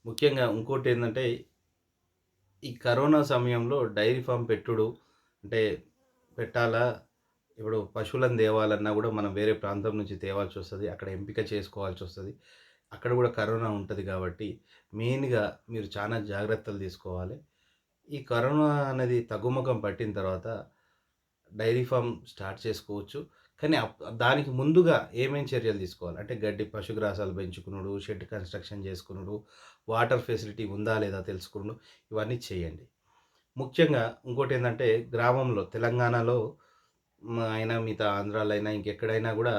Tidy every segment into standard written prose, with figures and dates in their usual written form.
ముఖ్యంగా ఇంకోటేందంటే, ఈ కరోనా సమయంలో డైరీ ఫార్మ్ పెట్టుడు అంటే పెట్టాలా? ఇప్పుడు పశువులను తేవాలన్నా గూడా మనం వేరే ప్రాంతం నుంచి తేవాల్సొస్తది. అక్కడ ఎంపిక చేసుకోవాల్సొస్తది. అక్కడ గూడా కరోనా ఉంటది గాబట్టి, మెయిన్‌గా మీరు చానా జాగ్రత్తలు తీసుకోవాలి. ఈ కరోనా అనేది తగ్గుముఖం పట్టిన తర్వాత డైరీ ఫార్మ్ స్టార్ట్ చేసుకోవచ్చు. కానీ దానికి ముందుగా ఏమేం చర్యలు తీసుకోవాలి? అంటే గడ్డి పశుగ్రాసాలు పెంచుకునుడు, షెడ్ కన్‌స్ట్రక్షన్ చేసుకునుడు, వాటర్ ఫెసిలిటీ ఉందా లేదా తెలుసుకునుడు, ఇవన్నీ చేయండి. ముఖ్యంగా ఇంకోటేందంటే గ్రామంలో తెలంగాణలో అయినా మిగతా ఆంధ్రాలో అయినా ఇంకెక్కడైనా గూడా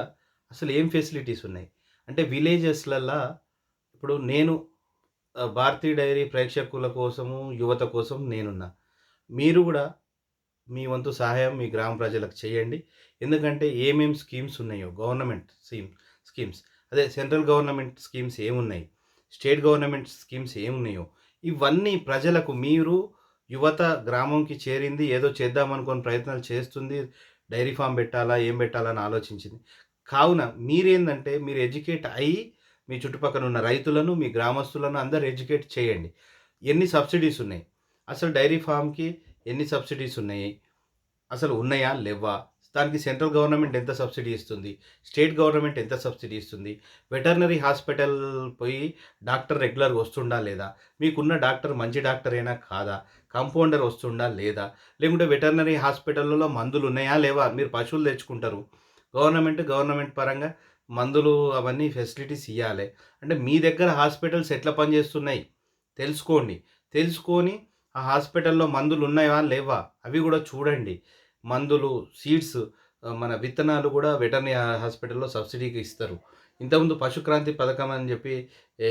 అసలు ఏం ఫెసిలిటీస్ ఉన్నాయి? అంటే విలేజెస్‌లల్లా ఇప్పుడు నేను భారతీయ డైరీ ప్రేక్షకుల కోసము, యువత కోసం నేనున్నా. మీరు గూడా మీ వంతు సహాయం మీ గ్రామ ప్రజలకు చేయండి. ఎందుకంటే ఏమేం స్కీమ్స్ ఉన్నాయో గవర్నమెంట్ స్కీమ్స్ అదే సెంట్రల్ గవర్నమెంట్ స్కీమ్స్ ఏమున్నాయి? స్టేట్ గవర్నమెంట్ స్కీమ్స్ ఏమున్నాయో ఇవన్నీ ప్రజలకు మీరు యువత గ్రామంకి చేరింది ఏదో చేద్దామనుకోని ప్రయత్నాలు చేస్తుంది. డైరీ ఫార్మ్ పెట్టాలా? ఏం పెట్టాలా? అని ఆలోచించింది. కావున మీరేందంటే మీరు ఎడ్యుకేట్ అయ్యి మీ చుట్టుపక్కల ఉన్న రైతులను, మీ గ్రామస్తులను అందరూ ఎడ్యుకేట్ చేయండి. ఎన్ని సబ్సిడీస్ ఉన్నాయి? అసలు డైరీ ఫార్మ్‌కి ఎన్ని సబ్సిడీస్ ఉన్నాయి? అసలు ఉన్నాయా? లెవ్వా? దానికి సెంట్రల్ గవర్నమెంట్ ఎంత సబ్సిడీ ఇస్తుంది? స్టేట్ గవర్నమెంట్ ఎంత సబ్సిడీ ఇస్తుంది? వెటర్నరీ హాస్పిటల్ పోయి డాక్టర్ రెగ్యులర్‌గా వస్తుండా? లేదా? మీకున్న డాక్టర్ మంచి డాక్టరేనా? కాదా? కాంపౌండర్ వస్తుండా? లేదా? లేకుంటే వెటర్నరీ హాస్పిటల్‌లలో మందులున్నాయా? లేవా? మీరు పశువులు తెచ్చుకుంటారు. గవర్నమెంట్ పరంగా మందులు అవన్నీ ఫెసిలిటీస్ ఇయ్యాలే. అంటే మీ దగ్గర హాస్పిటల్స్ ఎట్లా పనిచేస్తున్నాయి? తెలుసుకోండి. తెలుసుకొని ఆ హాస్పిటల్‌లో మందులున్నాయా? లేవా? అవి గూడా చూడండి. మందులు, సీడ్స్ మన విత్తనాలు గూడా వెటర్నరీ హాస్పిటల్‌లో సబ్సిడీకి ఇస్తారు. ఇంతకుముందు పశుక్రాంతి పథకం అని జెప్పి ఏ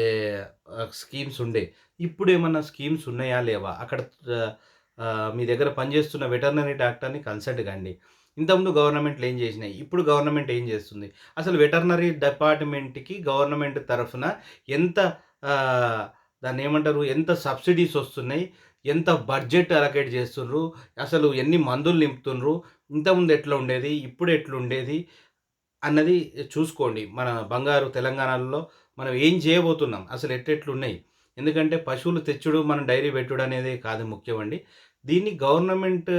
స్కీమ్స్ ఉండే. ఇప్పుడేమన్నా స్కీమ్స్ ఉన్నాయా? లేవా? అక్కడ మీ దగ్గర పనిచేస్తున్న వెటర్నరీ డాక్టర్‌ని కన్సల్ట్ కండి. ఇంతకుముందు గవర్నమెంట్‌లు ఏం జేసినాయి? ఇప్పుడు గవర్నమెంట్ ఏం జేస్తుంది? అసలు వెటర్నరీ డిపార్ట్‌మెంట్‌కి గవర్నమెంట్ తరఫున ఎంత ఆహ్, దాన్నేమంటారు? ఎంత సబ్సిడీస్ ఒస్తున్నాయి? ఎంత బడ్జెట్ అలొకేట్ జేస్తుండ్రు? అసలు ఎన్ని మందులు నింపుతుండ్రు? ఇంతకుముందు ఎట్లా ఉండేది? ఇప్పుడు ఎట్లుండేది? అన్నది చూసుకోండి. మన బంగారు తెలంగాణలో మనం ఏం చేయబోతున్నాం? అసలు ఎట్టెట్లున్నాయి? ఎందుకంటే పశువులు తెచ్చుడు, మనం డైరీ పెట్టుడు అనేది కాదు ముఖ్యమండి. దీన్ని గవర్నమెంట్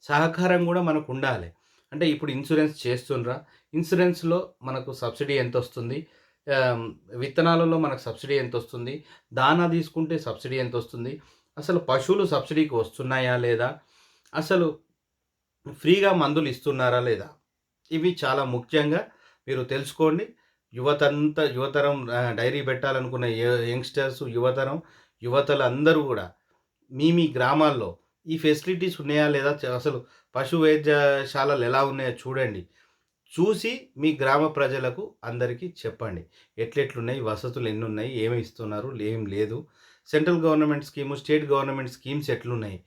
సహకారం గూడా మనకుండాలి. అంటే ఇప్పుడు ఇన్సూరెన్స్ చేస్తుండ్రా? ఇన్సూరెన్స్‌లో మనకు సబ్సిడీ ఎంతొస్తుంది? ఆహ్, విత్తనాలలో మనకు సబ్సిడీ ఎంతొస్తుంది? దానా తీసుకుంటే సబ్సిడీ ఎంతొస్తుంది? అసలు పశువులు సబ్సిడీకి వస్తున్నాయా? లేదా? అసలు ఫ్రీగా మందులు ఇస్తున్నారా? లేదా? ఇవి చాలా ముఖ్యంగా మీరు తెలుసుకోండి. యువతరం డైరీ పెట్టాలనుకున్న యంగ్‌స్టర్స్, యువతలందరూ గూడా మీ గ్రామాల్లో ఈ ఫెసిలిటీస్ ఉన్నాయా? లేదా? అసలు పశు వైద్యశాలలు ఎలా ఉన్నాయో చూడండి. చూసి మీ గ్రామ ప్రజలకు అందరికీ చెప్పండి. ఎట్లెట్లున్నాయి? వసతులు ఎన్నున్నాయి? ఏమి ఇస్తున్నారు? ఏం లేదు? Central government scheme, state government schemes ఎట్లున్నాయి?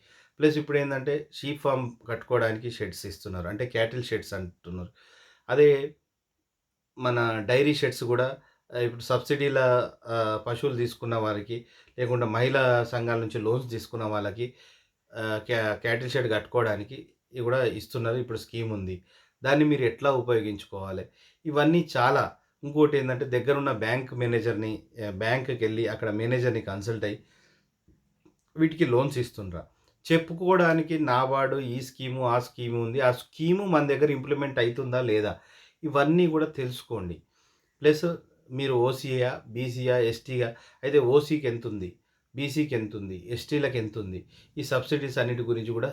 ప్లస్ ఇప్పుడేందంటే షీప్ ఫార్మ్ కట్టుకోవడానికి షెడ్స్ ఇస్తున్నారు. అంటే క్యాటిల్ షెడ్స్ అంటున్నారు. అదే మన డైరీ షెడ్స్ గూడా ఇప్పుడు సబ్సిడీల పశువులు తీసుకున్న వారికి, లేకుంటే మహిళా సంఘాల నుంచి లోన్స్ తీసుకున్న వాళ్ళకి క్యాటిల్ షెడ్ కట్టుకోవడానికి ఇవి గూడా ఇస్తున్నారు. ఇప్పుడు స్కీముంది. దాన్ని మీరు ఎట్లా ఉపయోగించుకోవాలి? ఇవన్నీ చాలా. ఇంకోటేందంటే దగ్గరున్న బ్యాంక్ మేనేజర్‌ని బ్యాంక్‌కెళ్ళి అక్కడ మేనేజర్‌ని కన్సల్ట్ అయ్యి వీటికి లోన్స్ ఇస్తుండ్రా? చెప్పుకోవడానికి నాబార్డు ఈ స్కీము, ఆ స్కీము ఉంది. ఆ స్కీము మన దగ్గర ఇంప్లిమెంట్ అయితుందా? లేదా? ఇవన్నీ గూడా తెలుసుకోండి. ప్లస్ మీరు ఓసీయా? బీసీయా? ఎస్టీగా? అయితే ఓసీకి ఎంతుంది? బీసీకి ఎంతుంది? ఎస్టీలకు ఎంతుంది? ఈ సబ్సిడీస్ అన్నిటి గురించి గూడా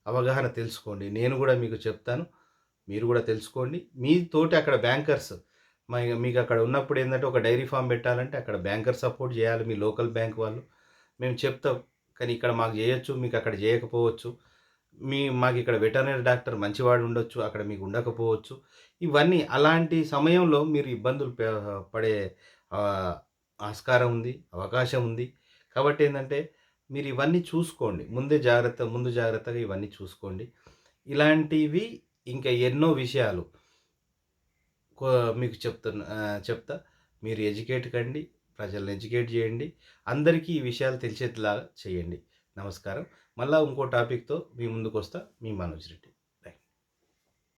అవగాహన తెలుసుకోండి. నేను గూడా మీకు చెప్తాను. మీరు గూడా తెలుసుకోండి. మీతోటి అక్కడ బ్యాంకర్స్ మీకక్కడ ఉన్నప్పుడు ఏందంటే ఒక డైరీ ఫార్మ్ పెట్టాలంటే అక్కడ బ్యాంకర్ సపోర్ట్ జేయాలి. మీ లోకల్ బ్యాంక్ వాళ్ళు. మేము చెప్తాం. కానీ ఇక్కడ మాకు జేయొచ్చు. మీకక్కడ జేయకపోవచ్చు. మాకిక్కడ వెటర్నరీ డాక్టర్ మంచివాడు ఉండొచ్చు. అక్కడ మీకు ఉండకపోవచ్చు. ఇవన్నీ అలాంటి సమయంలో మీరు ఇబ్బందులు పడే ఆహ్, ఆస్కారం ఉంది. అవకాశం ఉంది. కాబట్టి ఏందంటే మీరు ఇవన్నీ చూసుకోండి. ముందు జాగ్రత్తగా ఇవన్నీ చూసుకోండి. ఇలాంటివి ఇంకా ఎన్నో విషయాలు కొ మీకు చెప్తా. మీరు ఎడ్యుకేట్ కండి. ప్రజల్ని ఎడ్యుకేట్ జేయండి. అందరికీ ఈ విషయాలు తెలిసేలాగా చేయండి. నమస్కారం. మళ్ళా ఇంకో టాపిక్‌తో మీ ముందుకొస్తా. మీ మనోజ్ రెడ్డి.